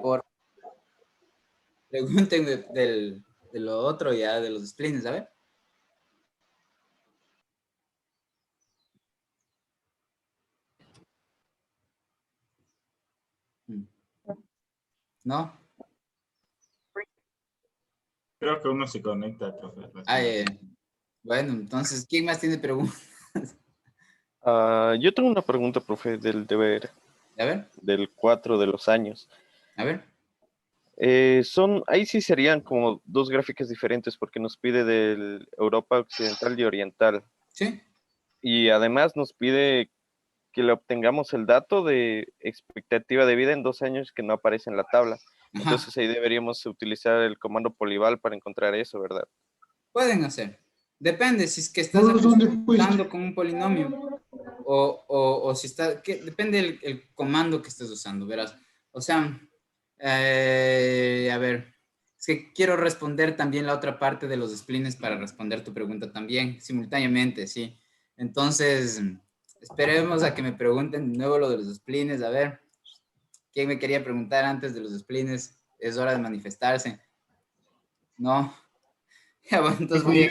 por pregunten de lo otro ya, de los splines, a ver. ¿No? Creo que uno se conecta, profe. Bueno, entonces, ¿quién más tiene preguntas? Yo tengo una pregunta, profe, del deber A ver, del 4 de los años. a ver. Ahí sí serían como dos gráficas diferentes porque nos pide del Europa Occidental y Oriental. Sí. Y además nos pide que le obtengamos el dato de expectativa de vida en 2 años que no aparece en la tabla. Ajá. Entonces ahí deberíamos utilizar el comando polival para encontrar eso, ¿verdad? Pueden hacer. Depende si es que estás representando con un polinomio o si está, depende el comando que estés usando, verás. O sea, a ver, es que quiero responder también la otra parte de los splines para responder tu pregunta también, simultáneamente, sí. Entonces, esperemos a que me pregunten de nuevo lo de los splines. A ver, ¿quién me quería preguntar antes de los splines? Es hora de manifestarse. No. Ya, bueno, entonces voy a...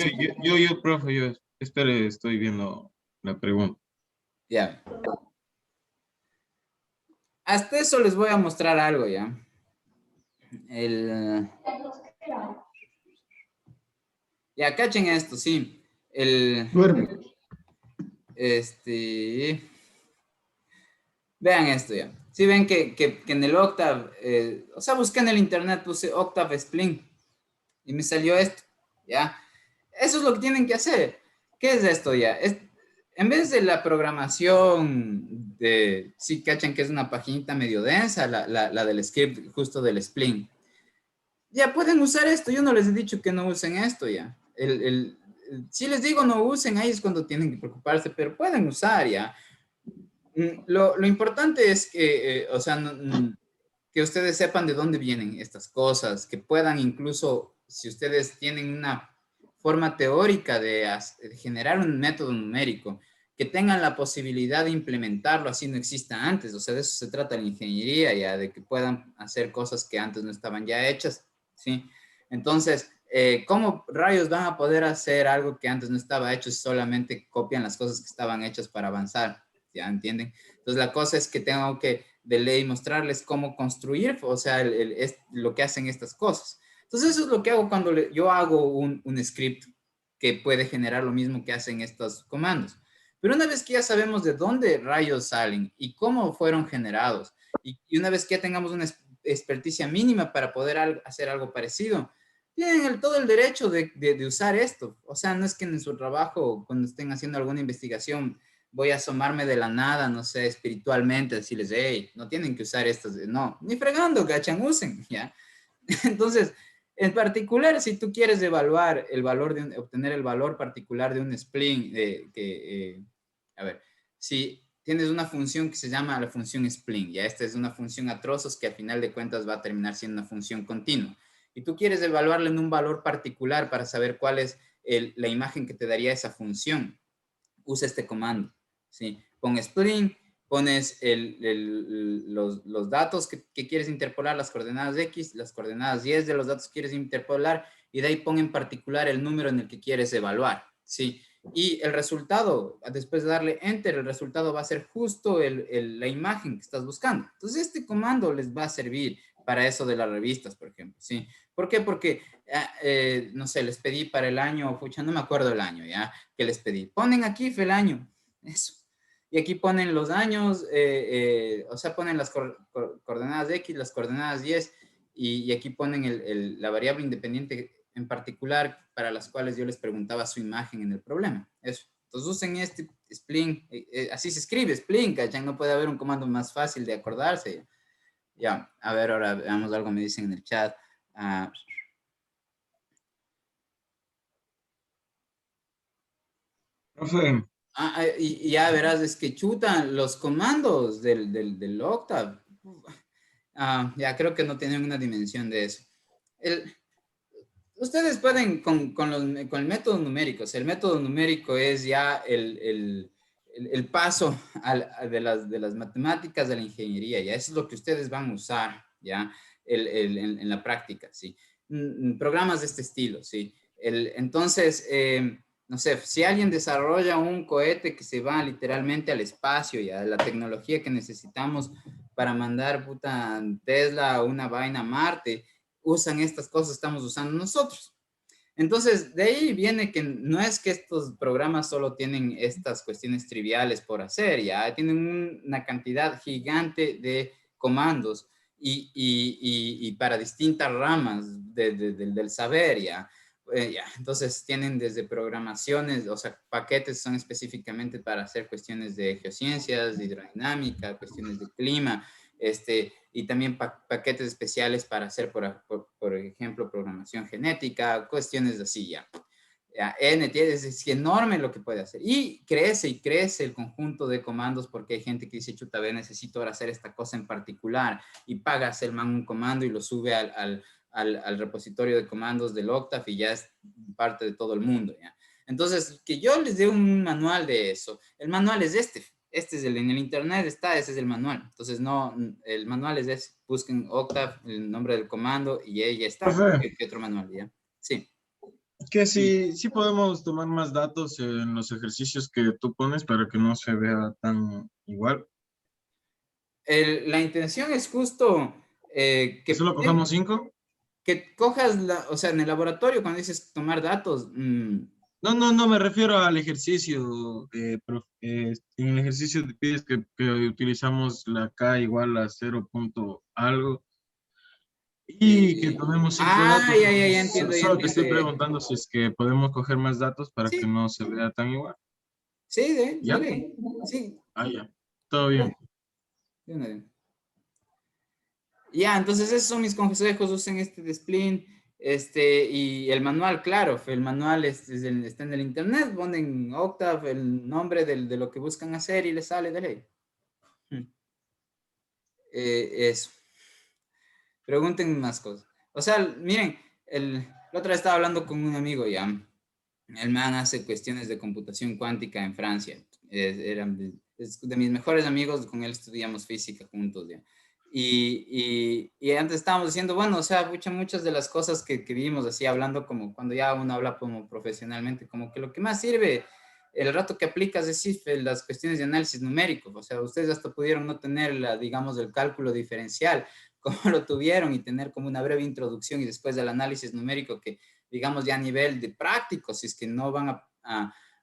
Profe, espere, estoy viendo la pregunta. Ya. Hasta eso les voy a mostrar algo, ¿ya? Ya, cachen esto, sí. Duerme. Vean esto ya. Sí ven que en el Octave, o sea, busqué en el internet, puse Octave Spline y me salió esto, ¿ya? Eso es lo que tienen que hacer. ¿Qué es esto ya? En vez de la programación sí, cachan que es una paginita medio densa, la del script justo del Spline. Ya pueden usar esto, yo no les he dicho que no usen esto ya. Si les digo no usen, ahí es cuando tienen que preocuparse, pero pueden usar ya. Lo importante es que, o sea, que ustedes sepan de dónde vienen estas cosas, que puedan incluso, si ustedes tienen una forma teórica de generar un método numérico, que tengan la posibilidad de implementarlo así no exista antes. O sea, de eso se trata la ingeniería ya, de que puedan hacer cosas que antes no estaban ya hechas, ¿sí? Entonces, ¿cómo rayos van a poder hacer algo que antes no estaba hecho si solamente copian las cosas que estaban hechas para avanzar? ¿Ya entienden? Entonces, la cosa es que tengo que de ley mostrarles cómo construir, o sea, lo que hacen estas cosas. Entonces, eso es lo que hago cuando yo hago un script que puede generar lo mismo que hacen estos comandos. Pero una vez que ya sabemos de dónde rayos salen y cómo fueron generados, y una vez que ya tengamos una experticia mínima para poder hacer algo parecido, tienen todo el derecho de usar esto. O sea, no es que en su trabajo, cuando estén haciendo alguna investigación, voy a asomarme de la nada, no sé, espiritualmente, decirles, hey, no tienen que usar estas, no, ni fregando, cachan, usen, ¿ya? Entonces, en particular, si tú quieres evaluar el valor obtener el valor particular de un spleen, a ver, si tienes una función que se llama la función spleen, ya esta es una función a trozos que al final de cuentas va a terminar siendo una función continua, y tú quieres evaluarla en un valor particular para saber cuál es la imagen que te daría esa función, usa este comando, ¿sí? Pon spleen, pones los datos que quieres interpolar, las coordenadas X, las coordenadas Y de los datos que quieres interpolar, y de ahí pon en particular el número en el que quieres evaluar, ¿sí? Y el resultado, después de darle enter, el resultado va a ser justo la imagen que estás buscando. Entonces, este comando les va a servir para eso de las revistas, por ejemplo, ¿sí? ¿Por qué? Porque, no sé, les pedí para el año, pucha, no me acuerdo el año, ¿ya? Que les pedí. Ponen aquí el año, eso. Y aquí ponen los años, o sea, ponen las coordenadas de X, las coordenadas Y, y aquí ponen la variable independiente en particular para las cuales yo les preguntaba su imagen en el problema. Eso. Entonces usen este spleen, así se escribe, spleen, ¿cachan? No puede haber un comando más fácil de acordarse. Ya, a ver, ahora veamos algo, me dicen en el chat. Profe, Y ya verás, es que chutan los comandos del Octave. Ya creo que no tienen una dimensión de eso. Ustedes pueden con el método numérico. O sea, el método numérico es ya el paso de las matemáticas de la ingeniería. Ya eso es lo que ustedes van a usar. ¿ya? En la práctica, ¿sí? Programas de este estilo, ¿sí? Entonces, no sé, si alguien desarrolla un cohete que se va literalmente al espacio, ya, la tecnología que necesitamos para mandar, puta, Tesla o una vaina a Marte, usan estas cosas que estamos usando nosotros. Entonces, de ahí viene que no es que estos programas solo tienen estas cuestiones triviales por hacer, ya tienen una cantidad gigante de comandos y para distintas ramas del saber, ya. Ya. Entonces, tienen desde programaciones, o sea, paquetes son específicamente para hacer cuestiones de geociencias, de hidrodinámica, cuestiones de clima, y también paquetes especiales para hacer, por ejemplo, programación genética, cuestiones así ya. Es enorme lo que puede hacer. Y crece el conjunto de comandos porque hay gente que dice, chuta, ve, necesito ahora hacer esta cosa en particular y pagas el man un comando y lo sube al repositorio de comandos del Octave y ya es parte de todo el mundo, ¿ya? Entonces, que yo les dé un manual de eso. El manual es este es en el internet está, ese es el manual. Entonces, no, el manual es ese. Busquen Octave, el nombre del comando y ahí ya está. Profe, ¿Qué otro manual? ¿Ya? Sí. que sí podemos tomar más datos en los ejercicios que tú pones para que no se vea tan igual. La intención es justo ¿Que solo cojamos 5? que cojas, o sea, en el laboratorio, cuando dices tomar datos, No, me refiero al ejercicio. En el ejercicio te pides que utilizamos la K igual a 0 punto algo y que tomemos 5 datos. ya entiendo, ya Solo te estoy entiendo. preguntando si es que podemos coger más datos para que Sí, no se vea tan igual. sí, ¿Ya? sí, Ah, ya. Todo bien. de una, de una. Ya, entonces esos son mis consejos, usen este de Splint, y el manual, claro, el manual está en el internet, ponen Octave, el nombre de lo que buscan hacer y les sale de ley. Eso. Pregunten más cosas. O sea, miren, la otra vez estaba hablando con un amigo ya. El man hace cuestiones de computación cuántica en Francia. Es de mis mejores amigos, con él estudiamos física juntos ya. Y antes estábamos diciendo, bueno, o sea, muchas de las cosas que vimos así, hablando como cuando ya uno habla como profesionalmente, como que lo que más sirve el rato que aplicas es las cuestiones de análisis numérico. O sea, ustedes hasta pudieron no tener, digamos, el cálculo diferencial, como lo tuvieron, y tener como una breve introducción y después del análisis numérico que, digamos, ya a nivel de práctico, si es que no van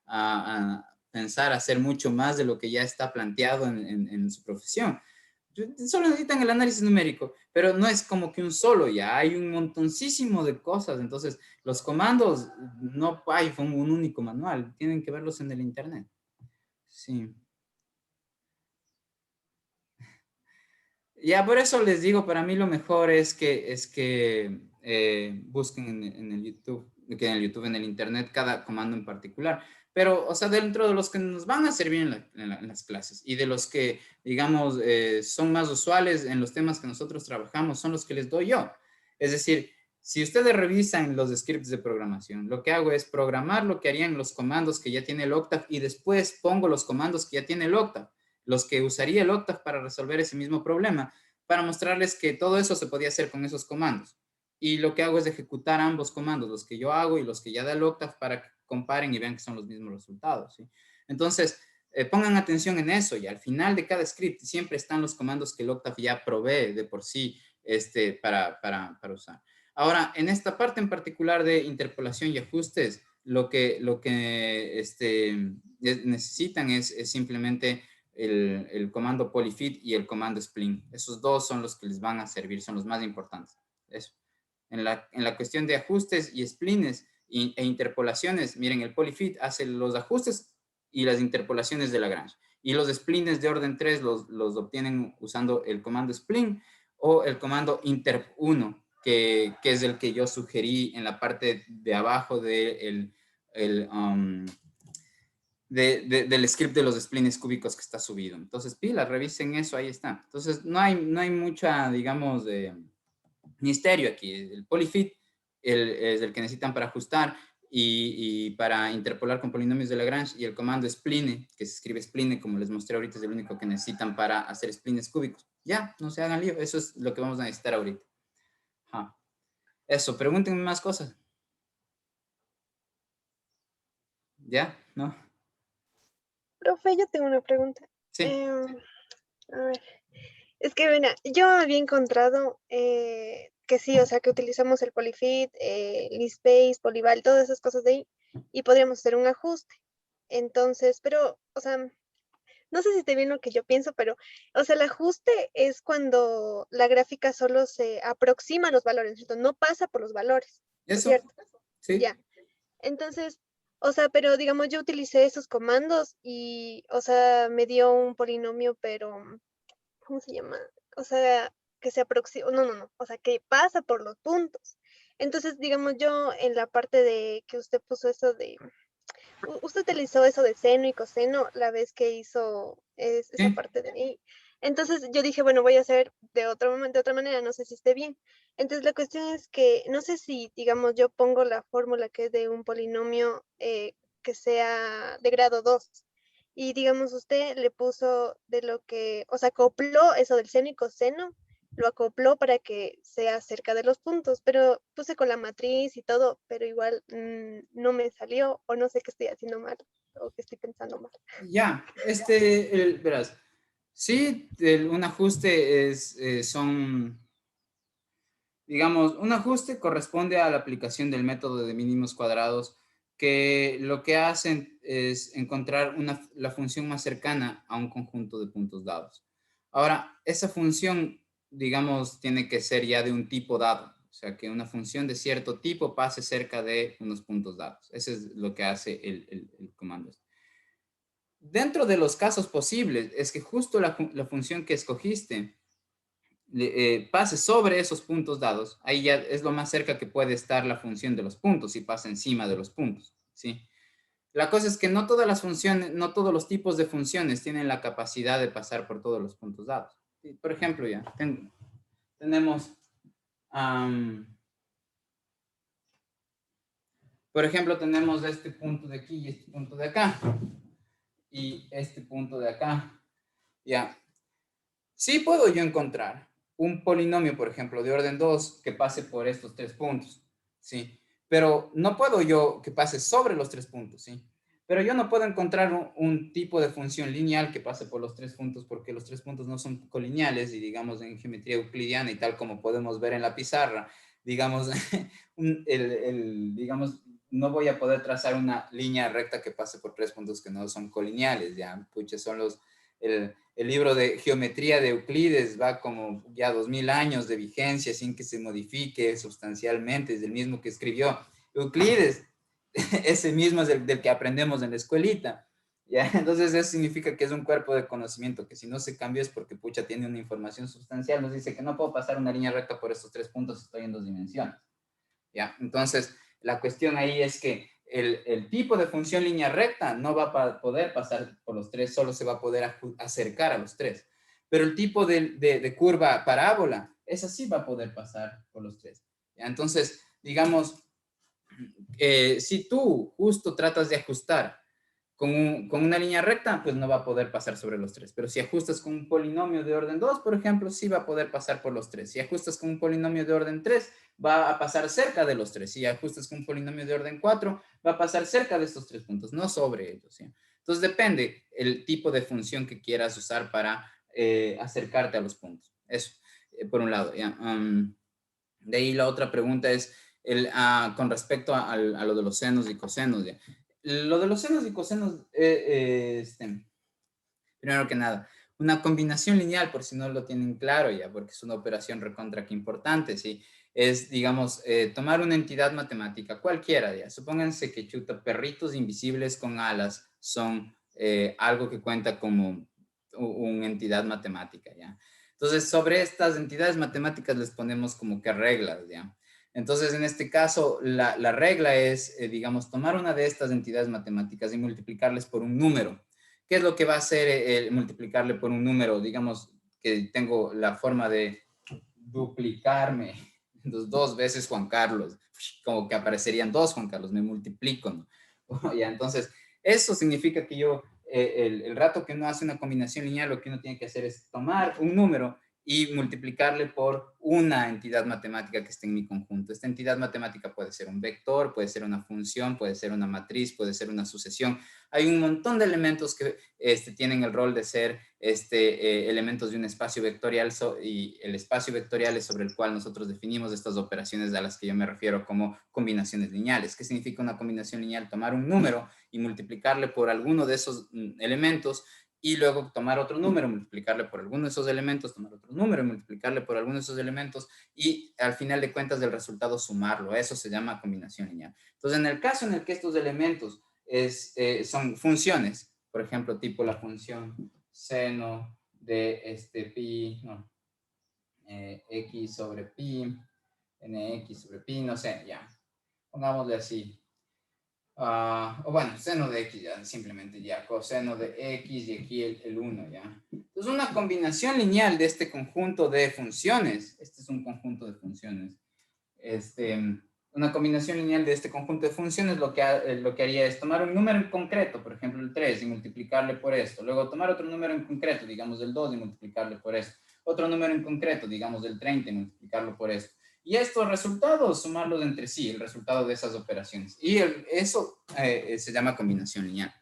a pensar hacer mucho más de lo que ya está planteado en su profesión. Solo necesitan el análisis numérico, pero no es como que un solo, ya hay un montoncísimo de cosas. Entonces, los comandos no hay un único manual, tienen que verlos en el internet. Sí. Ya por eso les digo, para mí lo mejor es que busquen en el YouTube, en el internet, cada comando en particular. Pero, o sea, dentro de los que nos van a servir en las clases y de los que, digamos, son más usuales en los temas que nosotros trabajamos, son los que les doy yo. Es decir, si ustedes revisan los scripts de programación, lo que hago es programar lo que harían los comandos que ya tiene el Octave y después pongo los comandos que ya tiene el Octave, los que usaría el Octave para resolver ese mismo problema, para mostrarles que todo eso se podía hacer con esos comandos. Y lo que hago es ejecutar ambos comandos, los que yo hago y los que ya da el Octave, para que comparen y vean que son los mismos resultados, ¿sí? Entonces, pongan atención en eso, y al final de cada script siempre están los comandos que el Octave ya provee de por sí, para usar. Ahora, en esta parte en particular de interpolación y ajustes, lo que necesitan es simplemente el comando polyfit y el comando split. Esos dos son los que les van a servir, son los más importantes. Eso. En la cuestión de ajustes y splines e interpolaciones, miren, el polyfit hace los ajustes y las interpolaciones de Lagrange. Y los splines de orden 3 los obtienen usando el comando split o el comando interp1, que es el que yo sugerí en la parte de abajo del script de los splines cúbicos que está subido. Entonces, pila, revisen eso, ahí está. Entonces, no hay mucha, digamos, misterio aquí. El polyfit es el que necesitan para ajustar. y para interpolar con polinomios de Lagrange, y el comando spline, que se escribe spline, como les mostré ahorita, es el único que necesitan para hacer splines cúbicos. Ya, no se hagan lío, eso es lo que vamos a necesitar ahorita. Ajá. Eso, pregúntenme más cosas. ¿Ya? ¿No? Profe, yo tengo una pregunta. Sí. A ver, es que, mira, yo había encontrado que sí, o sea, que utilizamos el Polyfit, Linspace, Polyval, todas esas cosas de ahí, y podríamos hacer un ajuste. Entonces, pero, o sea, no sé si esté bien lo que yo pienso, pero, o sea, el ajuste es cuando la gráfica solo se aproxima a los valores, ¿cierto? No pasa por los valores, ¿no es Eso, cierto? sí. Ya. Entonces, o sea, pero digamos, yo utilicé esos comandos y, o sea, me dio un polinomio, pero, ¿cómo se llama? O sea, que se aproxima, no, o sea, que pasa por los puntos. Entonces, digamos, yo en la parte de que usted puso eso de, usted utilizó eso de seno y coseno la vez que hizo esa Sí. parte de ahí. Entonces yo dije, bueno, voy a hacer de de otra manera, no sé si esté bien. Entonces la cuestión es que no sé si, digamos, yo pongo la fórmula que es de un polinomio que sea de grado 2 y digamos usted le puso de lo que, o sea, acopló eso del seno y coseno, lo acopló para que sea cerca de los puntos, pero puse con la matriz y todo, pero igual no me salió o no sé qué estoy haciendo mal o qué estoy pensando mal. Ya, verás, sí, un ajuste son, digamos, un ajuste corresponde a la aplicación del método de mínimos cuadrados, que lo que hacen es encontrar la función más cercana a un conjunto de puntos dados. Ahora, esa función, digamos, tiene que ser ya de un tipo dado, o sea, que una función de cierto tipo pase cerca de unos puntos dados. Eso es lo que hace el comando. Dentro de los casos posibles, es que justo la función que escogiste pase sobre esos puntos dados, ahí ya es lo más cerca que puede estar la función de los puntos y pasa encima de los puntos, ¿sí? La cosa es que no todas las funciones, no todos los tipos de funciones tienen la capacidad de pasar por todos los puntos dados. Por ejemplo, ya tenemos, por ejemplo, tenemos este punto de aquí y este punto de acá y este punto de acá, ya. Sí puedo yo encontrar un polinomio, por ejemplo, de orden 2 que pase por estos tres puntos, ¿sí? Pero no puedo yo que pase sobre los tres puntos, ¿sí? Pero yo no puedo encontrar un tipo de función lineal que pase por los tres puntos porque los tres puntos no son colineales y digamos en geometría euclidiana y tal como podemos ver en la pizarra, digamos, digamos, no voy a poder trazar una línea recta que pase por tres puntos que no son colineales, ya, pucha, son el libro de geometría de Euclides va como ya 2000 años de vigencia sin que se modifique sustancialmente, es el mismo que escribió Euclides, ese mismo es del que aprendemos en la escuelita, ¿ya? Entonces eso significa que es un cuerpo de conocimiento que si no se cambia es porque pucha tiene una información sustancial, nos dice que no puedo pasar una línea recta por estos tres puntos, estoy en dos dimensiones, ¿ya? Entonces la cuestión ahí es que el tipo de función línea recta no va a poder pasar por los tres, solo se va a poder acercar a los tres. Pero el tipo de curva parábola, esa sí va a poder pasar por los tres. ¿Ya? Entonces, digamos, si tú justo tratas de ajustar con una línea recta, pues no va a poder pasar sobre los tres. Pero si ajustas con un polinomio de orden 2, por ejemplo, sí va a poder pasar por los tres. Si ajustas con un polinomio de orden 3, va a pasar cerca de los tres. Si ajustas con un polinomio de orden 4, va a pasar cerca de estos tres puntos, no sobre ellos, ¿sí? Entonces depende el tipo de función que quieras usar para acercarte a los puntos. Eso, por un lado. ¿Ya? De ahí la otra pregunta es con respecto a lo de los senos y cosenos. ¿Ya? Lo de los senos y cosenos, primero que nada, una combinación lineal, por si no lo tienen claro ya, porque es una operación recontra que importante, ¿sí? Es, digamos, tomar una entidad matemática, cualquiera, ya. Supónganse que chuta, perritos invisibles con alas son algo que cuenta como una entidad matemática, ¿ya? Entonces, sobre estas entidades matemáticas les ponemos como que reglas, ¿ya? Entonces, en este caso, la regla es, digamos, tomar una de estas entidades matemáticas y multiplicarles por un número. ¿Qué es lo que va a hacer multiplicarle por un número? Digamos que tengo la forma de duplicarme, Entonces, 2 veces Juan Carlos, como que aparecerían 2 Juan Carlos, me multiplico, ¿no? Ya, entonces, eso significa que yo, el rato que uno hace una combinación lineal, lo que uno tiene que hacer es tomar un número y multiplicarle por una entidad matemática que esté en mi conjunto. Esta entidad matemática puede ser un vector, puede ser una función, puede ser una matriz, puede ser una sucesión. Hay un montón de elementos que tienen el rol de ser elementos de un espacio vectorial y el espacio vectorial es sobre el cual nosotros definimos estas operaciones a las que yo me refiero como combinaciones lineales. ¿Qué significa una combinación lineal? Tomar un número y multiplicarle por alguno de esos elementos y luego tomar otro número, multiplicarle por alguno de esos elementos, tomar otro número y multiplicarle por alguno de esos elementos y al final de cuentas del resultado sumarlo. Eso se llama combinación lineal. Entonces, en el caso en el que estos elementos son funciones, por ejemplo, tipo la función seno de pi, no, x sobre pi, nx sobre pi, no sé, ya, pongámosle así. O bueno, seno de x ya, simplemente ya, coseno de x y aquí el 1 ya. Entonces una combinación lineal de este conjunto de funciones, este es un conjunto de funciones, una combinación lineal de este conjunto de funciones lo que haría es tomar un número en concreto, por ejemplo el 3 y multiplicarle por esto, luego tomar otro número en concreto, digamos el 2 y multiplicarle por esto, otro número en concreto, digamos el 30 y multiplicarlo por esto. Y estos resultados, sumarlos entre sí, el resultado de esas operaciones. Y eso se llama combinación lineal.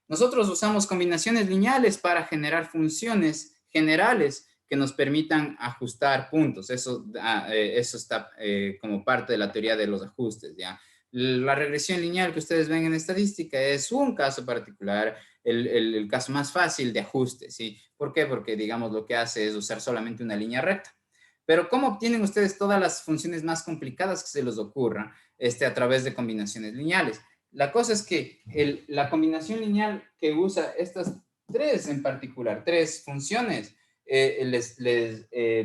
Nosotros usamos combinaciones lineales para generar funciones generales que nos permitan ajustar puntos. Eso está como parte de la teoría de los ajustes, ¿ya? La regresión lineal que ustedes ven en estadística es un caso particular, el caso más fácil de ajuste, ¿sí? ¿Por qué? Porque, digamos, lo que hace es usar solamente una línea recta. Pero ¿cómo obtienen ustedes todas las funciones más complicadas que se les ocurra a través de combinaciones lineales? La cosa es que la combinación lineal que usa estas 3 en particular, 3 funciones, les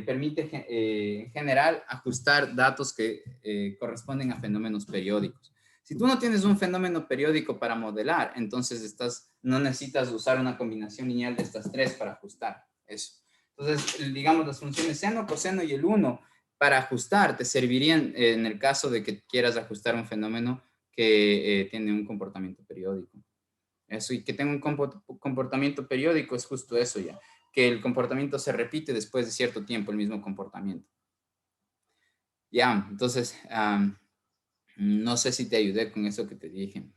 permite en general ajustar datos que corresponden a fenómenos periódicos. Si tú no tienes un fenómeno periódico para modelar, entonces no necesitas usar una combinación lineal de estas 3 para ajustar eso. Entonces, digamos, las funciones seno, coseno y el 1 para ajustar te servirían en el caso de que quieras ajustar un fenómeno que tiene un comportamiento periódico. Eso, y que tenga un comportamiento periódico es justo eso ya, que el comportamiento se repite después de cierto tiempo, el mismo comportamiento. Ya, entonces, no sé si te ayudé con eso que te dije.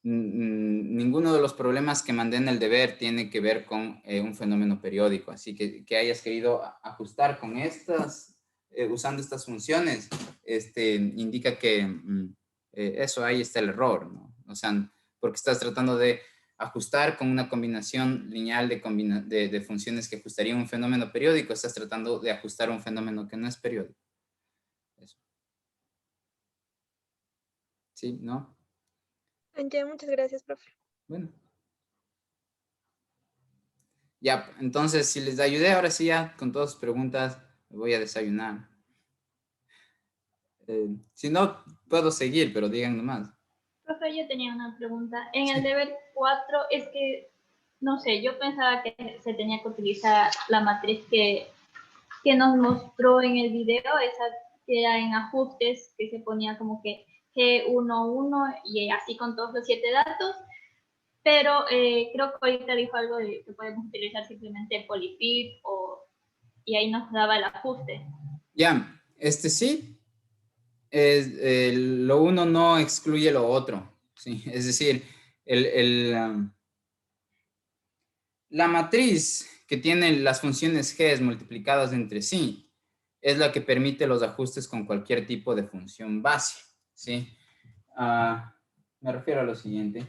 Ninguno de los problemas que mandé en el deber tiene que ver con un fenómeno periódico, así que hayas querido ajustar con usando estas funciones, indica que eso, ahí está el error, ¿no? O sea, porque estás tratando de ajustar con una combinación lineal de funciones que ajustarían un fenómeno periódico, estás tratando de ajustar un fenómeno que no es periódico. Eso. ¿Sí? ¿No? Ya, muchas gracias, profe. Bueno. Ya, entonces, si les ayudé, ahora sí ya, con todas sus preguntas, me voy a desayunar. Si no, puedo seguir, pero digan nomás. Profe, yo tenía una pregunta. En el deber 4 es que, no sé, yo pensaba que se tenía que utilizar la matriz que nos mostró en el video, esa que era en ajustes, que se ponía como que G11 y así con todos los 7 datos, pero creo que ahorita dijo algo de que podemos utilizar simplemente polyfit y ahí nos daba el ajuste. Ya, sí, lo uno no excluye lo otro, ¿sí? Es decir, la matriz que tiene las funciones G multiplicadas entre sí es la que permite los ajustes con cualquier tipo de función base, ¿sí? Me refiero a lo siguiente.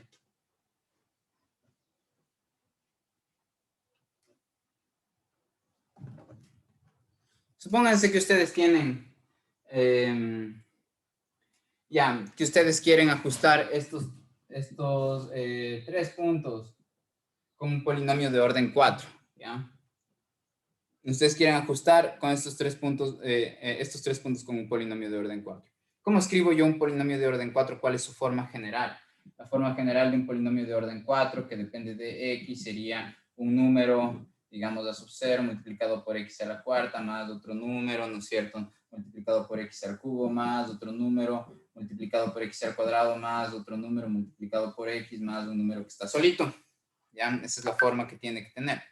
Supónganse que ustedes tienen, que ustedes quieren ajustar estos 3 puntos con un polinomio de orden 4, ¿ya? Ustedes quieren ajustar con estos 3 puntos con un polinomio de orden 4. ¿Cómo escribo yo un polinomio de orden 4? ¿Cuál es su forma general? La forma general de un polinomio de orden 4 que depende de x sería un número digamos a sub 0 multiplicado por x a la cuarta más otro número, ¿no es cierto? Multiplicado por x al cubo más otro número, multiplicado por x al cuadrado más otro número, multiplicado por x más un número que está solito. ¿Ya? Esa es la forma que tiene que tener.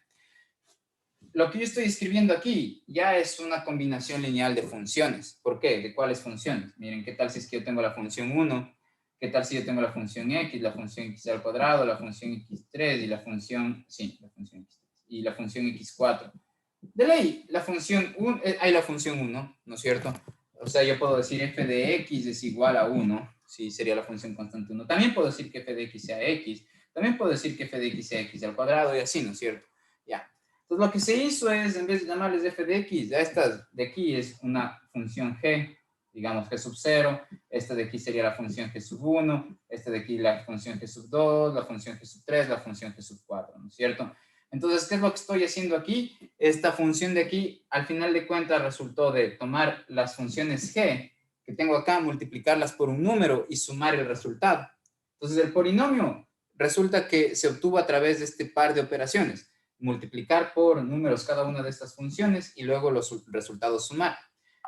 Lo que yo estoy escribiendo aquí ya es una combinación lineal de funciones. ¿Por qué? ¿De cuáles funciones? Miren, ¿qué tal si es que yo tengo la función 1? ¿Qué tal si yo tengo la función x, la función x al cuadrado, la función x3 y la función, sí, la función x3 y la función x4? De ley, la función 1, hay la función 1, ¿no es cierto? O sea, yo puedo decir f de x es igual a 1, sí, sería la función constante 1. También puedo decir que f de x sea x, también puedo decir que f de x sea x al cuadrado y así, ¿no es cierto? Ya. Entonces, lo que se hizo es, en vez de llamarles f de x, esta de aquí es una función g, digamos g sub 0, esta de aquí sería la función g sub 1, esta de aquí la función g sub 2, la función g sub 3, la función g sub 4, ¿no es cierto? Entonces, ¿qué es lo que estoy haciendo aquí? Esta función de aquí, al final de cuentas, resultó de tomar las funciones g que tengo acá, multiplicarlas por un número y sumar el resultado. Entonces, el polinomio resulta que se obtuvo a través de este par de operaciones. Multiplicar por números cada una de estas funciones y luego los resultados sumar.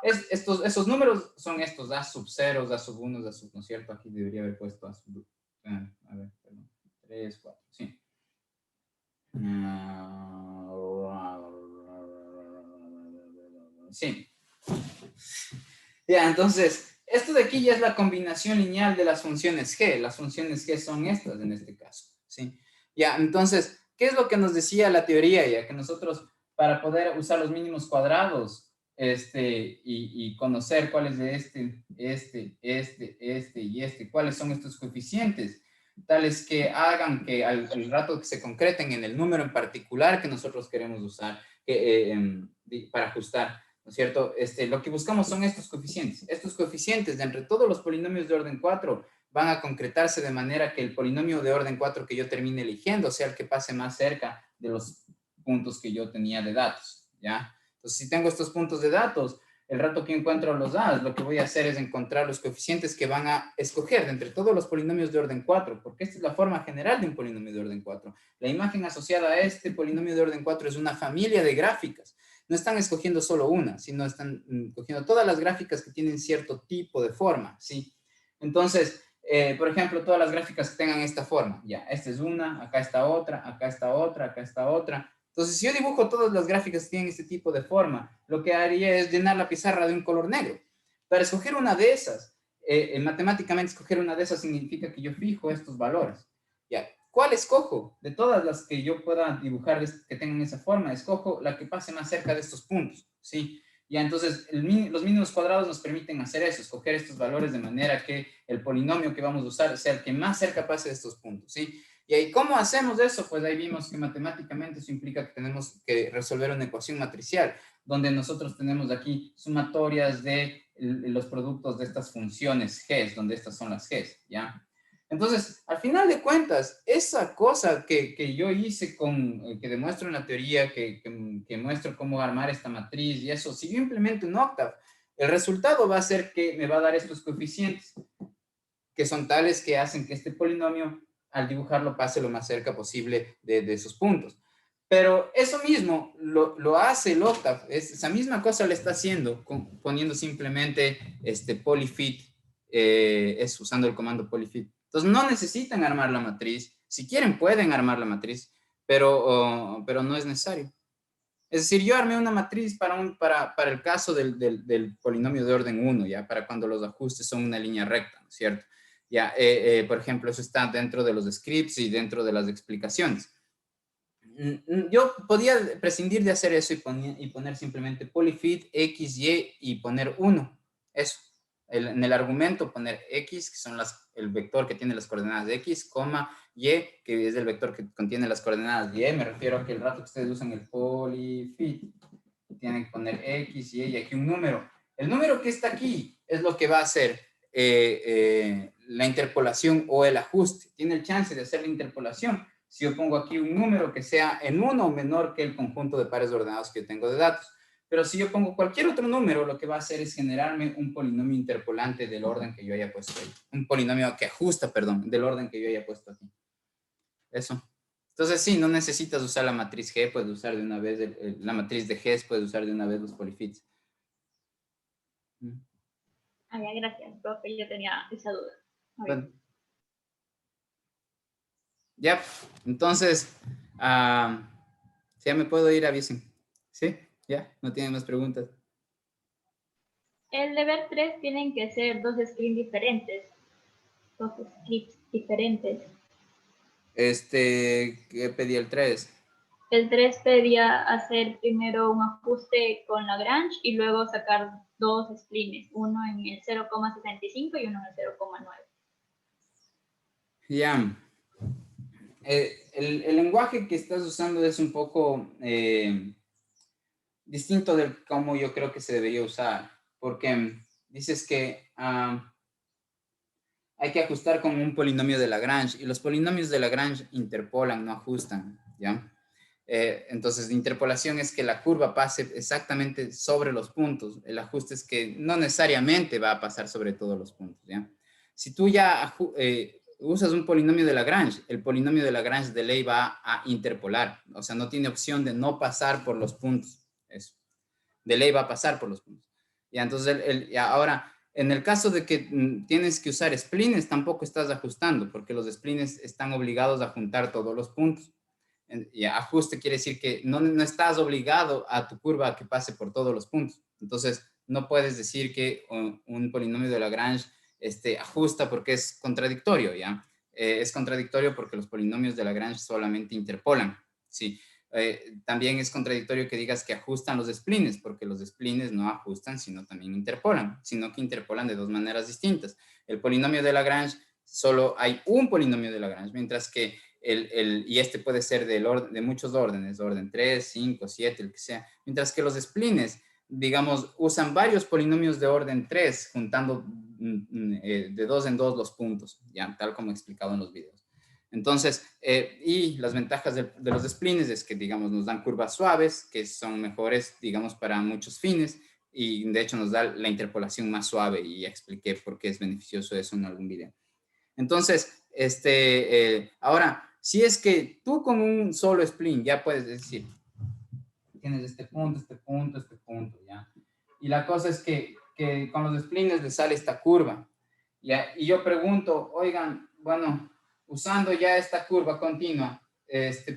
Esos números son estos, A sub 0, A sub 1, A sub, ¿no es cierto? Aquí debería haber puesto A sub, a ver, perdón, 3, 4, sí. Sí. Ya, entonces, esto de aquí ya es la combinación lineal de las funciones g. Las funciones g son estas en este caso, ¿sí? Ya, entonces, ¿qué es lo que nos decía la teoría? Ya que nosotros, para poder usar los mínimos cuadrados, y conocer cuáles de cuáles son estos coeficientes, tales que hagan que al rato que se concreten en el número en particular que nosotros queremos usar para ajustar, ¿no es cierto? Lo que buscamos son estos coeficientes. Estos coeficientes de entre todos los polinomios de orden 4 van a concretarse de manera que el polinomio de orden 4 que yo termine eligiendo sea el que pase más cerca de los puntos que yo tenía de datos, ¿ya? Entonces, si tengo estos puntos de datos, el rato que encuentro los A's, lo que voy a hacer es encontrar los coeficientes que van a escoger de entre todos los polinomios de orden 4, porque esta es la forma general de un polinomio de orden 4. La imagen asociada a este polinomio de orden 4 es una familia de gráficas. No están escogiendo solo una, sino están cogiendo todas las gráficas que tienen cierto tipo de forma, ¿sí? Entonces, por ejemplo, todas las gráficas que tengan esta forma, ya, esta es una, acá está otra, acá está otra, acá está otra. Entonces, si yo dibujo todas las gráficas que tienen este tipo de forma, lo que haría es llenar la pizarra de un color negro. Para escoger una de esas, matemáticamente escoger una de esas significa que yo fijo estos valores. Ya, ¿cuál escojo? De todas las que yo pueda dibujar que tengan esa forma, escojo la que pase más cerca de estos puntos, ¿sí? Ya, entonces, los mínimos cuadrados nos permiten hacer eso, escoger estos valores de manera que el polinomio que vamos a usar sea el que más cerca pase de estos puntos, ¿sí? Y ahí, ¿cómo hacemos eso? Pues ahí vimos que matemáticamente eso implica que tenemos que resolver una ecuación matricial, donde nosotros tenemos aquí sumatorias de los productos de estas funciones G, donde estas son las G, ¿ya? Entonces, al final de cuentas, esa cosa que yo hice que demuestro en la teoría, que muestro cómo armar esta matriz y eso, si yo implemento un octave, el resultado va a ser que me va a dar estos coeficientes, que son tales que hacen que este polinomio, al dibujarlo, pase lo más cerca posible de esos puntos. Pero eso mismo lo hace el octave, esa misma cosa le está haciendo, poniendo simplemente polyfit, usando el comando polyfit. Entonces no necesitan armar la matriz, si quieren pueden armar la matriz, pero no es necesario. Es decir, yo armé una matriz para el caso del polinomio de orden 1, ya, para cuando los ajustes son una línea recta, ¿no es cierto? Ya, por ejemplo, eso está dentro de los scripts y dentro de las explicaciones. Yo podía prescindir de hacer eso y poner simplemente polyfit, x, y y poner 1. Eso. En el argumento poner x, que son el vector que tiene las coordenadas de x, coma, y, que es el vector que contiene las coordenadas de y. Me refiero a que el rato que ustedes usan el polyfit, tienen que poner x, y aquí un número. El número que está aquí es lo que va a hacer la interpolación o el ajuste. Tiene el chance de hacer la interpolación si yo pongo aquí un número que sea en 1 o menor que el conjunto de pares ordenados que yo tengo de datos. Pero si yo pongo cualquier otro número, lo que va a hacer es generarme un polinomio interpolante del orden que yo haya puesto ahí. Un polinomio que ajusta, perdón, del orden que yo haya puesto aquí. Eso. Entonces, sí, no necesitas usar la matriz G, puedes usar de una vez la matriz de G, puedes usar de una vez los polifits. Ah, ya, gracias, profe, yo tenía esa duda. Bueno. Ya, entonces, si ya me puedo ir, avisen. ¿Sí? ¿Ya? ¿No tienen más preguntas? El deber 3 tienen que ser dos scripts diferentes. ¿Qué pedí el 3? El 3 pedía hacer primero un ajuste con Lagrange y luego sacar dos splines, uno en el 0,65 y uno en el 0,9. Ya. El lenguaje que estás usando es un poco distinto del cómo yo creo que se debería usar, porque dices que hay que ajustar con un polinomio de Lagrange, y los polinomios de Lagrange interpolan, no ajustan, ¿ya? Entonces, interpolación es que la curva pase exactamente sobre los puntos. El ajuste es que no necesariamente va a pasar sobre todos los puntos, ¿ya? Si tú ya usas un polinomio de Lagrange, el polinomio de Lagrange de ley va a interpolar, o sea, no tiene opción de no pasar por los puntos. Eso. De ley va a pasar por los puntos. Ya, entonces, ahora, en el caso de que tienes que usar splines, tampoco estás ajustando, porque los splines están obligados a juntar todos los puntos. Y ajuste quiere decir que no estás obligado a tu curva a que pase por todos los puntos. Entonces, no puedes decir que un polinomio de Lagrange ajusta porque es contradictorio, ¿ya? Es contradictorio porque los polinomios de Lagrange solamente interpolan, ¿sí? También es contradictorio que digas que ajustan los splines, porque los splines no ajustan, sino también interpolan, sino que interpolan de dos maneras distintas. El polinomio de Lagrange, solo hay un polinomio de Lagrange, mientras que y puede ser de muchos órdenes, orden 3, 5, 7, el que sea, mientras que los splines, digamos, usan varios polinomios de orden 3, juntando de dos en dos los puntos, ya, tal como he explicado en los videos. Entonces, y las ventajas de los splines es que, digamos, nos dan curvas suaves, que son mejores, digamos, para muchos fines, y de hecho nos da la interpolación más suave, y ya expliqué por qué es beneficioso eso en algún video. Entonces, ahora, si es que tú con un solo spline ya puedes decir, tienes este punto, ¿ya? Y la cosa es que con los splines le sale esta curva, ¿ya? Y yo pregunto, oigan, bueno, usando ya esta curva continua,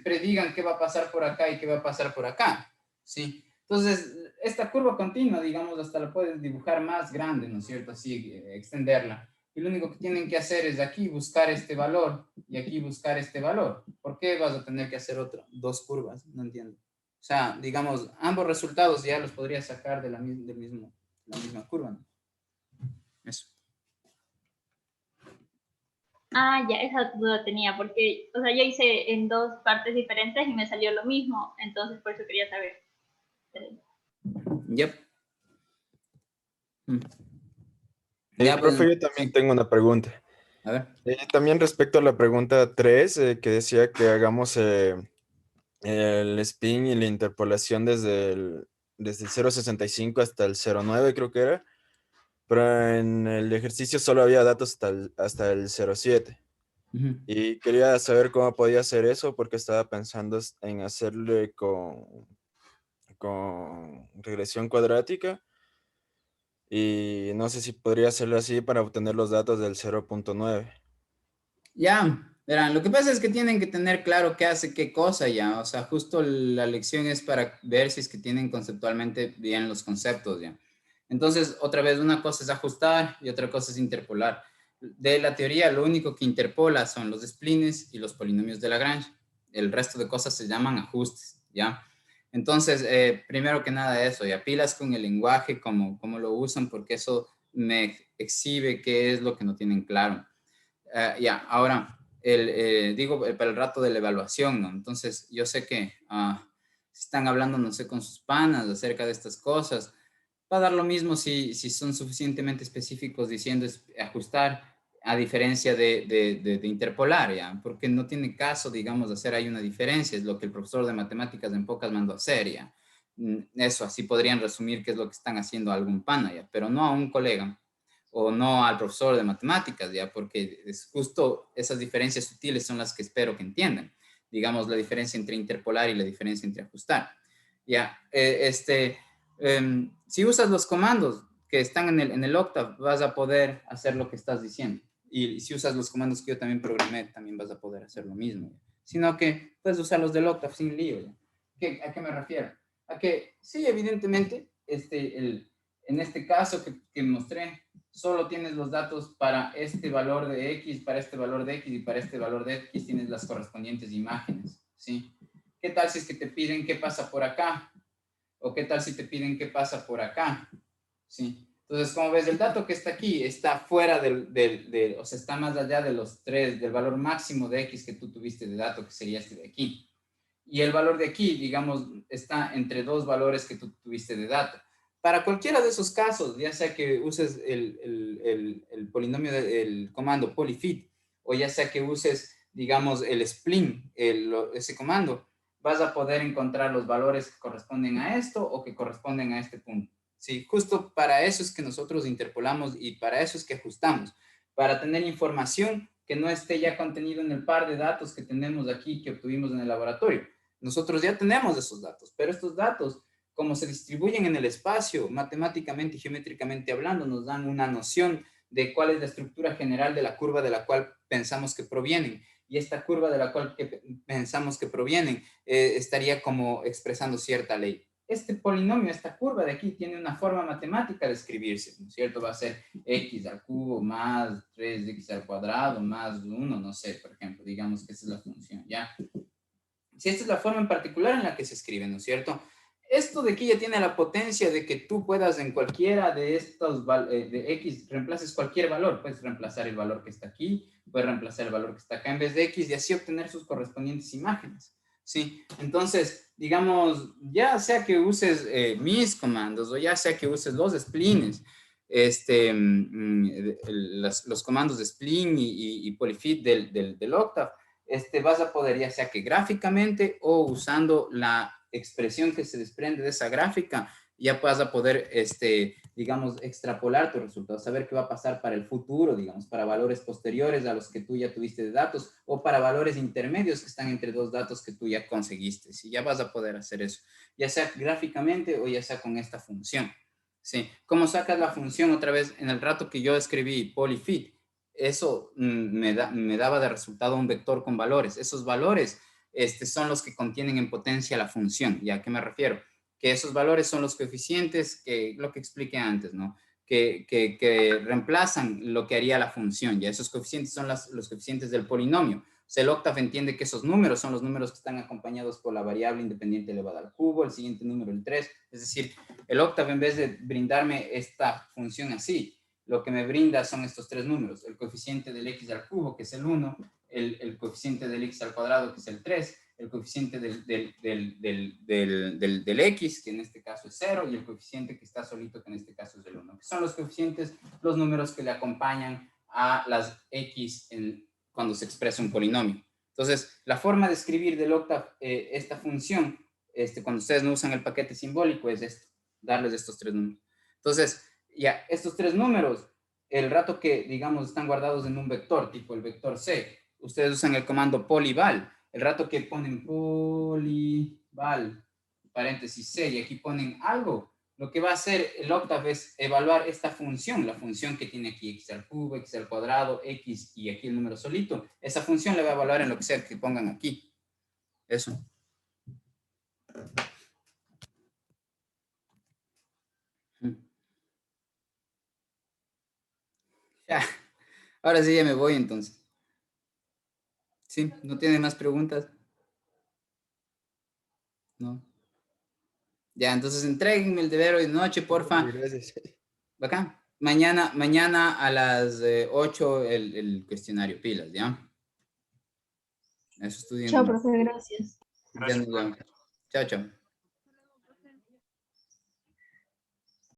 predigan qué va a pasar por acá y qué va a pasar por acá, ¿sí? Entonces, esta curva continua, digamos, hasta la puedes dibujar más grande, ¿no es cierto? Así, extenderla. Y lo único que tienen que hacer es aquí buscar este valor y aquí buscar este valor. ¿Por qué vas a tener que hacer dos curvas? No entiendo. O sea, digamos, ambos resultados ya los podrías sacar de la misma curva, ¿no? Eso. Ah, ya, esa duda tenía, porque, o sea, yo hice en dos partes diferentes y me salió lo mismo, entonces por eso quería saber. Yep. Ya, profe, yo también tengo una pregunta. A ver. También respecto a la pregunta 3, que decía que hagamos el spin y la interpolación desde el 0,65 hasta el 0,9, creo que era. Pero en el ejercicio solo había datos hasta el 0,7. Y quería saber cómo podía hacer eso porque estaba pensando en hacerle con regresión cuadrática. Y no sé si podría hacerlo así para obtener los datos del 0,9. Ya, verán, lo que pasa es que tienen que tener claro qué hace qué cosa ya, o sea, justo la lección es para ver si es que tienen conceptualmente bien los conceptos ya. Entonces, otra vez, una cosa es ajustar y otra cosa es interpolar. De la teoría, lo único que interpola son los splines y los polinomios de Lagrange. El resto de cosas se llaman ajustes, ¿ya? Entonces, primero que nada eso, ya pilas con el lenguaje, cómo lo usan, porque eso me exhibe qué es lo que no tienen claro. Ya, ahora, digo, para el rato de la evaluación, ¿no? Entonces, yo sé que están hablando, no sé, con sus panas acerca de estas cosas. Va a dar lo mismo si son suficientemente específicos diciendo ajustar, a diferencia de interpolar, ¿ya? Porque no tiene caso, digamos, hacer ahí una diferencia. Es lo que el profesor de matemáticas en pocas mandó a hacer, ¿ya? Eso, así podrían resumir qué es lo que están haciendo a algún pana, ¿ya? Pero no a un colega o no al profesor de matemáticas, ¿ya? Porque es justo esas diferencias sutiles son las que espero que entiendan. digamos, la diferencia entre interpolar y la diferencia entre ajustar. Ya, si usas los comandos que están en el Octave, vas a poder hacer lo que estás diciendo. Y si usas los comandos que yo también programé, también vas a poder hacer lo mismo. Sino que puedes usar los del Octave sin lío. ¿A qué me refiero? A que sí, evidentemente, en este caso que mostré, solo tienes los datos para este valor de X, para este valor de X y para este valor de X tienes las correspondientes imágenes, ¿sí? ¿Qué tal si es que te piden qué pasa por acá? ¿O qué tal si te piden qué pasa por acá? ¿Sí? Entonces, como ves, el dato que está aquí está fuera o sea, está más allá de los 3, del valor máximo de X que tú tuviste de dato, que sería este de aquí. Y el valor de aquí, digamos, está entre dos valores que tú tuviste de dato. Para cualquiera de esos casos, ya sea que uses el polinomio del comando polyfit, o ya sea que uses, digamos, el split, ese comando, vas a poder encontrar los valores que corresponden a esto o que corresponden a este punto. Sí, justo para eso es que nosotros interpolamos y para eso es que ajustamos, para tener información que no esté ya contenido en el par de datos que tenemos aquí, que obtuvimos en el laboratorio. Nosotros ya tenemos esos datos, pero estos datos, como se distribuyen en el espacio, matemáticamente y geométricamente hablando, nos dan una noción de cuál es la estructura general de la curva de la cual pensamos que provienen. Y esta curva de la cual pensamos que provienen estaría como expresando cierta ley. Este polinomio, esta curva de aquí, tiene una forma matemática de escribirse, ¿no es cierto? Va a ser x al cubo más 3x al cuadrado más 1, no sé, por ejemplo, digamos que esa es la función, ¿ya? Si esta es la forma en particular en la que se escribe, ¿no es cierto? Esto de aquí ya tiene la potencia de que tú puedas en cualquiera de estos, de X, reemplaces cualquier valor. Puedes reemplazar el valor que está aquí, puedes reemplazar el valor que está acá en vez de X y así obtener sus correspondientes imágenes. ¿Sí? Entonces, digamos, ya sea que uses mis comandos o ya sea que uses los splines, los comandos de spline y polyfit del Octave, vas a poder ya sea que gráficamente o usando la expresión que se desprende de esa gráfica, ya vas a poder, digamos, extrapolar tu resultado, saber qué va a pasar para el futuro, digamos, para valores posteriores a los que tú ya tuviste de datos o para valores intermedios que están entre dos datos que tú ya conseguiste. ¿Sí? Ya vas a poder hacer eso, ya sea gráficamente o ya sea con esta función. ¿Sí? ¿Cómo sacas la función otra vez? En el rato que yo escribí polyfit, eso me daba de resultado un vector con valores. Esos valores son los que contienen en potencia la función. ¿Y a qué me refiero? Que esos valores son los coeficientes, lo que expliqué antes, ¿no? Que reemplazan lo que haría la función. Ya esos coeficientes son los coeficientes del polinomio. O sea, el Octave entiende que esos números son los números que están acompañados por la variable independiente elevada al cubo, el siguiente número el 3. Es decir, el Octave, en vez de brindarme esta función así, lo que me brinda son estos tres números: el coeficiente del x al cubo, que es el 1, el coeficiente del x al cuadrado, que es el 3, el coeficiente del x, que en este caso es 0, y el coeficiente que está solito, que en este caso es el 1, que son los coeficientes, los números que le acompañan a las x cuando se expresa un polinomio. Entonces, la forma de escribir del Octave esta función, cuando ustedes no usan el paquete simbólico, es esto, darles estos tres números. Entonces, ya, estos tres números, el rato que, digamos, están guardados en un vector, tipo el vector C, ustedes usan el comando polyval. El rato que ponen polyval, paréntesis C, y aquí ponen algo, lo que va a hacer el Octave es evaluar esta función, la función que tiene aquí x al cubo, x al cuadrado, x y aquí el número solito. Esa función le va a evaluar en lo que sea que pongan aquí. Eso. Ya. Ahora sí ya me voy entonces. Sí, ¿no tiene más preguntas? No. Ya, entonces entréguenme el deber hoy de noche, porfa. Gracias. Bacán. Mañana a las 8 el cuestionario, pilas, ¿ya? Eso estudien. Chao, profe, gracias. Ya nos vemos. Chao, chao.